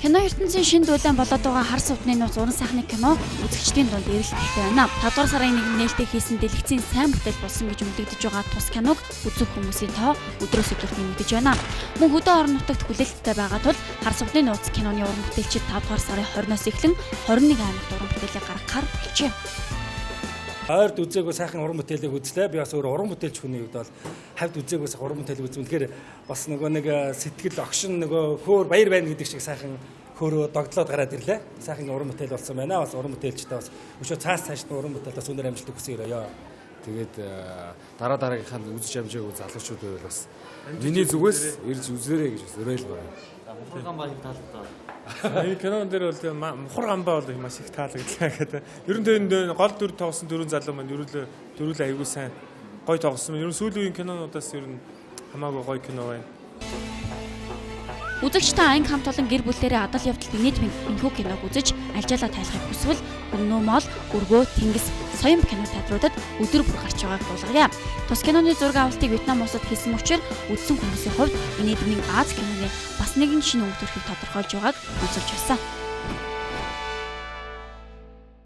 Кино ертөнцийн шинэ дүүлэн болоод байгаа хар сувдны нууц уран сайхны кино үзэгчдийн дунд эрэлттэй байна. 5 дугаар сарын 1-нд нээлттэй хийсэн дэлгэцийн сайн бүтээл болсон гэж үнэлэгдэж байгаа тус киног үзэх хүмүүсийн тоо өдрөөс өдөрт нэмэгдэж байна. Мөн хөдөө орон нутагт хүлээлттэй байгаа тул хар сувдны нууц киноны уран бүтээлчид 5 дугаар сарын 20-оос эхлэн 21 аймагт уран бүтээлээ гаргахаар болжээ. Ойрд үзээгүй сайхан уран бүтээлийг үзлээ. Би бас өөр уран бүтээлч хүний хувьд бол хавьд үзээгүй сайхан уран бүтээлийг үзвэл тэгэхээр бас нөгөө нэг сэтгэл огшин нөгөө хөөр баяр байна гэдэг шиг сайхан хөөрөө догдлоод гараад ирлээ. Сайхан уран бүтээл болсон байна. Бас уран бүтээлчтэй бас өшөө цаас цааш уран бүтээл бас өнөр амжилт өгсөн ёо. Тэгээд дараагийнхаа үзэж амжаагүй залуучууд байвал бас миний зүгээс ирж үзээрэй гэж бас уриалга байна. Мухар гамбаа их таалагдаа. Энэ кинон дээр бол мухар гамбаа бол маш их таалагдлаа гэдэг. Ер нь тэр гол дүр тоглосон дөрвөн залуу маань дөрвөлээ аягүй сайн гоё тоглосон. Ер нь сүүлийн кинонуудаас ер нь хамаагүй гоё кино байна. Үзэгчтэй анги хамт олон гэр бүлээрээ адал явдал инээдмийн энэхүү киног үзэж альжаалаа тайлахыг хүсвэл Өнөө мол, Өргөө, Тэнгис, Соён кино театруудад өдөр бүр гарч байгааг дуулгая. Тус киноны зураг авалтыг Вьетнам улсад хийсэн учраас үзсэн хүмүүсийн хувьд инээдмийн Аз киноны бас нэгэн шинэ өнгө төрхийг тодорхойлж байгааг үзүүлж байсан.